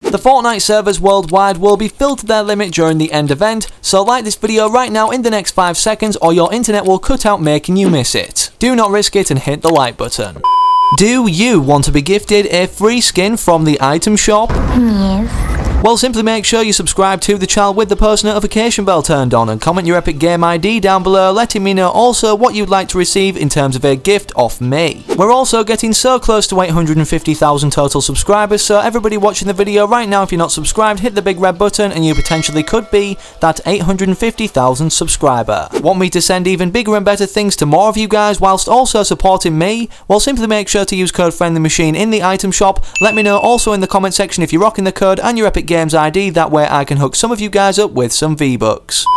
The Fortnite servers worldwide will be filled to their limit during the end event, so like this video right now in the next 5 seconds or your internet will cut out making you miss it. Do not risk it and hit the like button. Do you want to be gifted a free skin from the item shop? Yes. Well, simply make sure you subscribe to the channel with the post notification bell turned on and comment your Epic Game ID down below, letting me know also what you'd like to receive in terms of a gift off me. We're also getting so close to 850,000 total subscribers, so everybody watching the video right now, if you're not subscribed, hit the big red button and you potentially could be that 850,000 subscriber. Want me to send even bigger and better things to more of you guys whilst also supporting me? Well, simply make sure to use code FriendlyMachine in the item shop. Let me know also in the comment section if you're rocking the code and your Epic Games ID, that way I can hook some of you guys up with some V-Bucks.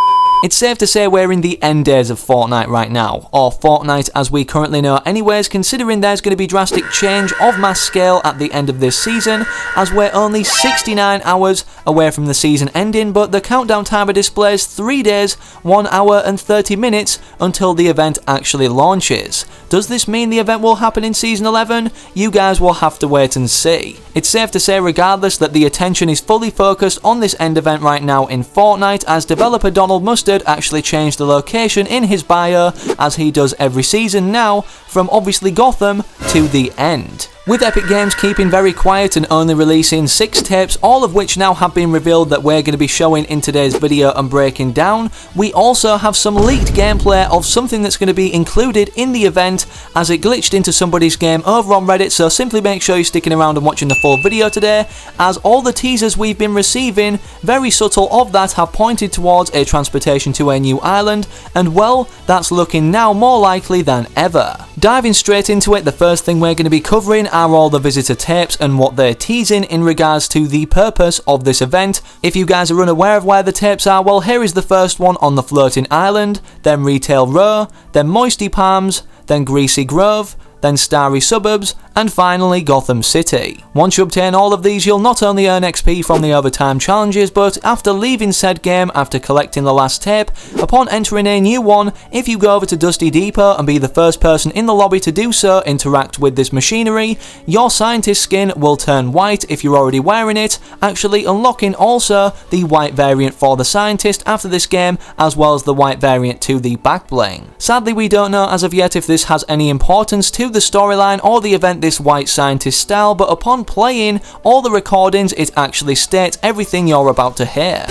It's safe to say we're in the end days of Fortnite right now, or Fortnite as we currently know anyways, considering there's going to be drastic change of mass scale at the end of this season, as we're only 69 hours away from the season ending, but the countdown timer displays 3 days, 1 hour and 30 minutes until the event actually launches. Does this mean the event will happen in Season 11? You guys will have to wait and see. It's safe to say regardless that the attention is fully focused on this end event right now in Fortnite, as developer Donald Mustard actually changed the location in his bio, as he does every season now, from obviously Gotham to the end. With Epic Games keeping very quiet and only releasing 6 tapes, all of which now have been revealed that we're going to be showing in today's video and breaking down, we also have some leaked gameplay of something that's going to be included in the event, as it glitched into somebody's game over on Reddit, so simply make sure you're sticking around and watching the full video today, as all the teasers we've been receiving, very subtle of that, have pointed towards a transportation to a new island, and well, that's looking now more likely than ever. Diving straight into it, the first thing we're going to be covering are all the visitor tapes and what they're teasing in regards to the purpose of this event. If you guys are unaware of where the tapes are, well, here is the first one on the floating island, then Retail Row, then Moisty Palms, then Greasy Grove, then Starry Suburbs, and finally Gotham City. Once you obtain all of these, you'll not only earn XP from the overtime challenges, but after leaving said game after collecting the last tape, upon entering a new one, if you go over to Dusty Depot and be the first person in the lobby to do so, interact with this machinery, your scientist skin will turn white if you're already wearing it, actually unlocking also the white variant for the scientist after this game, as well as the white variant to the back bling. Sadly, we don't know as of yet if this has any importance to the storyline or the event this white scientist style, but upon playing all the recordings, it actually states everything you're about to hear.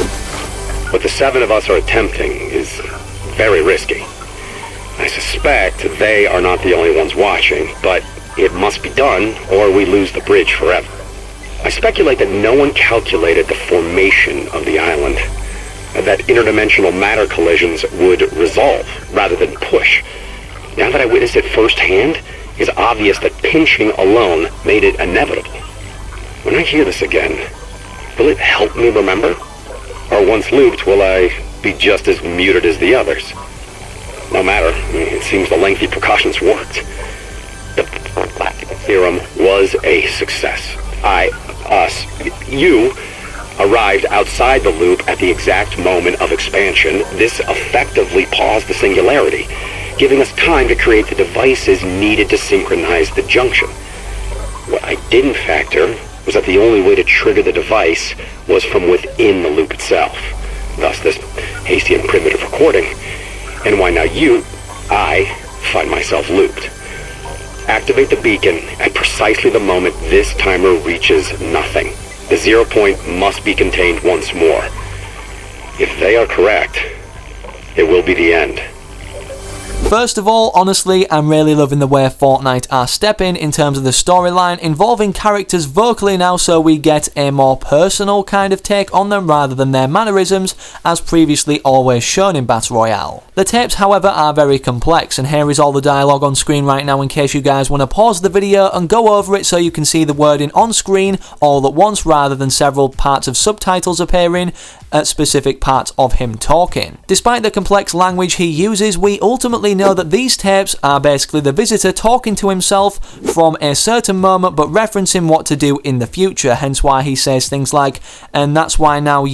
What the 7 of us are attempting is very risky. I suspect they are not the only ones watching, but it must be done or we lose the bridge forever. I speculate that no one calculated the formation of the island, that interdimensional matter collisions would resolve rather than push. Now that I witnessed it firsthand, it's obvious that pinching alone made it inevitable. When I hear this again, will it help me remember? Or once looped, will I be just as muted as the others? No matter, it seems the lengthy precautions worked. The theorem was a success. You arrived outside the loop at the exact moment of expansion. This effectively paused the singularity, giving us time to create the devices needed to synchronize the junction. What I didn't factor was that the only way to trigger the device was from within the loop itself. Thus this hasty and primitive recording, and why now I find myself looped. Activate the beacon at precisely the moment this timer reaches nothing. The 0 point must be contained once more. If they are correct, it will be the end. First of all, honestly, I'm really loving the way Fortnite are stepping in terms of the storyline, involving characters vocally now, so we get a more personal kind of take on them rather than their mannerisms, as previously always shown in Battle Royale. The tapes, however, are very complex, and here is all the dialogue on screen right now in case you guys want to pause the video and go over it so you can see the wording on screen all at once rather than several parts of subtitles appearing at specific parts of him talking. Despite the complex language he uses, we ultimately know that these tapes are basically the visitor talking to himself from a certain moment but referencing what to do in the future, hence why he says things like, and that's why now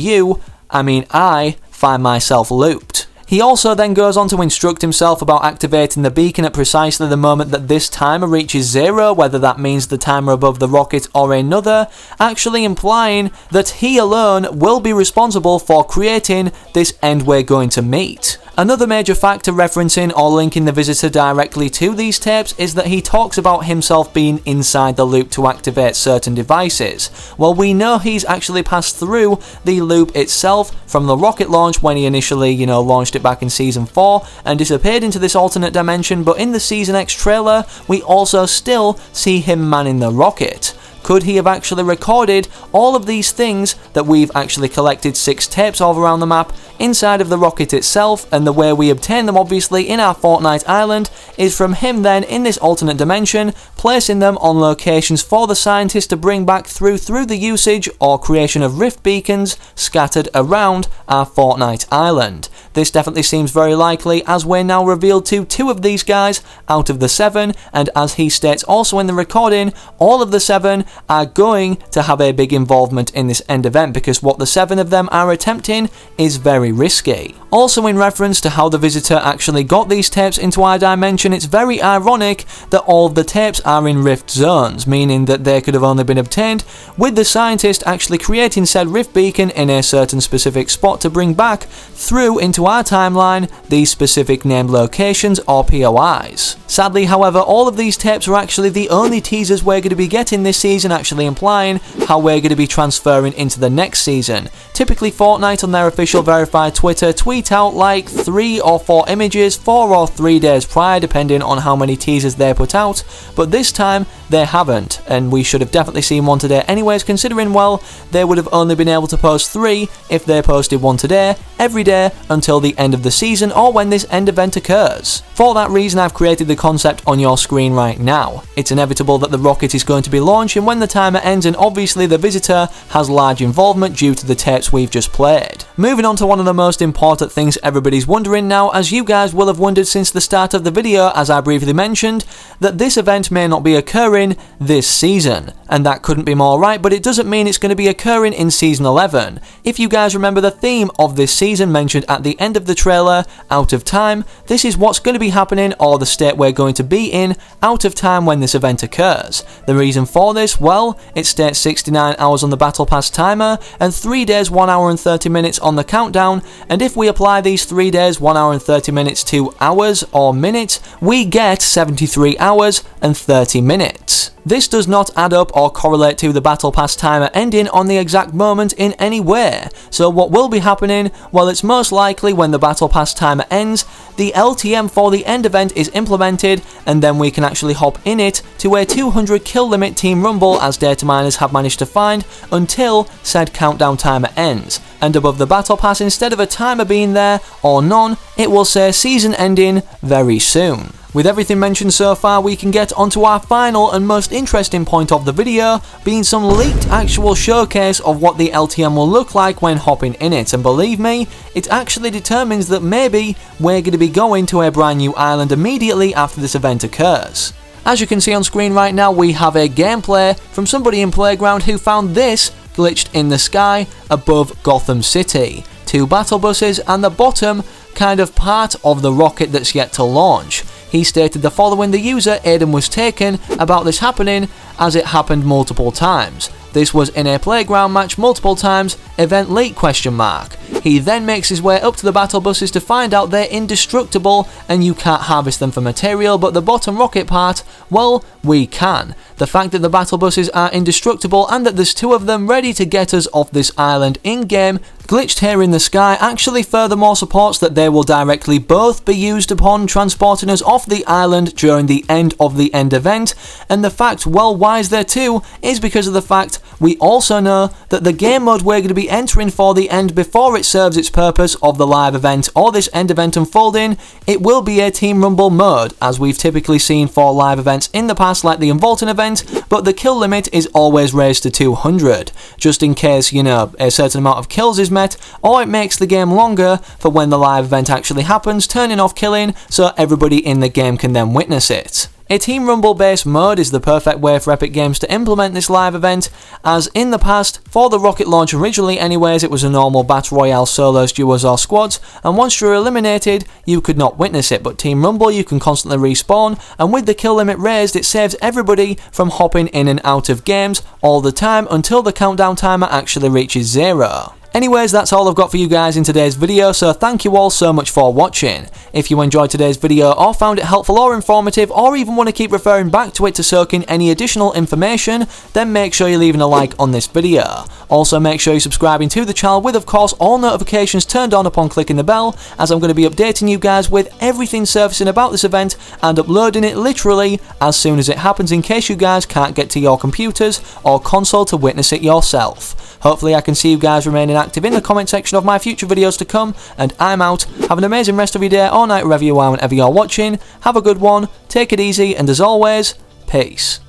I find myself looped. He also then goes on to instruct himself about activating the beacon at precisely the moment that this timer reaches 0, whether that means the timer above the rocket or another, actually implying that he alone will be responsible for creating this end we're going to meet. Another major factor referencing or linking the visitor directly to these tapes is that he talks about himself being inside the loop to activate certain devices. Well, we know he's actually passed through the loop itself from the rocket launch when he initially, launched it back in Season 4 and disappeared into this alternate dimension, but in the Season X trailer, we also still see him manning the rocket. Could he have actually recorded all of these things that we've actually collected 6 tapes of around the map inside of the rocket itself, and the way we obtain them obviously in our Fortnite island is from him then in this alternate dimension placing them on locations for the scientists to bring back through the usage or creation of rift beacons scattered around our Fortnite island. This definitely seems very likely, as we're now revealed to 2 of these guys out of the 7, and as he states also in the recording, all of the 7 are going to have a big involvement in this end event, because what the 7 of them are attempting is very risky. Also, in reference to how the visitor actually got these tapes into our dimension, it's very ironic that all of the tapes are in rift zones, meaning that they could have only been obtained with the scientist actually creating said rift beacon in a certain specific spot to bring back through into our timeline these specific named locations or POIs. Sadly, however, all of these tapes are actually the only teasers we're going to be getting this season, actually implying how we're going to be transferring into the next season. Typically, Fortnite on their official verified Twitter tweet out like 3 or 4 images 4 or 3 days prior, depending on how many teasers they put out, but this time they haven't, and we should have definitely seen one today anyways, considering, well, they would have only been able to post 3 if they posted one today, every day until the end of the season or when this end event occurs. For that reason, I've created the concept on your screen right now. It's inevitable that the rocket is going to be launching when the timer ends, and obviously the visitor has large involvement due to the tapes we've just played. Moving on to one of the most important things everybody's wondering now, as you guys will have wondered since the start of the video, as I briefly mentioned, that this event may not be occurring this season. And that couldn't be more right, but it doesn't mean it's going to be occurring in Season 11. If you guys remember the theme of this season mentioned at the end of the trailer, Out of Time, this is what's going to be happening, or the state we're going to be in out of time when this event occurs. The reason for this, well, it states 69 hours on the Battle Pass timer and 3 days 1 hour and 30 minutes on the countdown, and if we apply these 3 days 1 hour and 30 minutes to hours or minutes, we get 73 hours and 30 minutes. This does not add up or correlate to the Battle Pass timer ending on the exact moment in any way. So what will be happening? Well, it's most likely when the Battle Pass timer ends, the LTM for the end event is implemented, and then we can actually hop in it to a 200 kill limit Team Rumble, as data miners have managed to find, until said countdown timer ends. And above the Battle Pass, instead of a timer being there or none, it will say season ending very soon. With everything mentioned so far, we can get onto our final and most interesting point of the video, being some leaked actual showcase of what the LTM will look like when hopping in it, and believe me, it actually determines that maybe we're going to be going to a brand new island immediately after this event occurs. As you can see on screen right now, we have a gameplay from somebody in Playground who found this glitched in the sky above Gotham City. 2 battle buses and the bottom kind of part of the rocket that's yet to launch. He stated the following: the user Aiden was taken about this happening as it happened multiple times. This was in a playground match multiple times, event leak ? He then makes his way up to the battle buses to find out they're indestructible and you can't harvest them for material, but the bottom rocket part, well, we can. The fact that the battle buses are indestructible and that there's 2 of them ready to get us off this island in-game, glitched here in the sky, actually furthermore supports that they will directly both be used upon transporting us off the island during the end of the end event, and the fact, well, why is there 2, is because of the fact we also know that the game mode we're going to be entering for the end, before it serves its purpose of the live event or this end event unfolding, it will be a Team Rumble mode, as we've typically seen for live events in the past like the Involton event, but the kill limit is always raised to 200, just in case, a certain amount of kills is met, or it makes the game longer for when the live event actually happens, turning off killing so everybody in the game can then witness it. A Team Rumble based mode is the perfect way for Epic Games to implement this live event, as in the past, for the rocket launch originally anyways, it was a normal Battle Royale solos, duos or squads, and once you're eliminated, you could not witness it, but Team Rumble you can constantly respawn, and with the kill limit raised it saves everybody from hopping in and out of games all the time until the countdown timer actually reaches 0. Anyways, that's all I've got for you guys in today's video, so thank you all so much for watching. If you enjoyed today's video or found it helpful or informative, or even want to keep referring back to it to soak in any additional information, then make sure you're leaving a like on this video. Also make sure you're subscribing to the channel with of course all notifications turned on upon clicking the bell, as I'm going to be updating you guys with everything surfacing about this event and uploading it literally as soon as it happens, in case you guys can't get to your computers or console to witness it yourself. Hopefully I can see you guys remaining active in the comment section of my future videos to come, and I'm out. Have an amazing rest of your day or night wherever you are, whenever you're watching. Have a good one, take it easy, and as always, peace.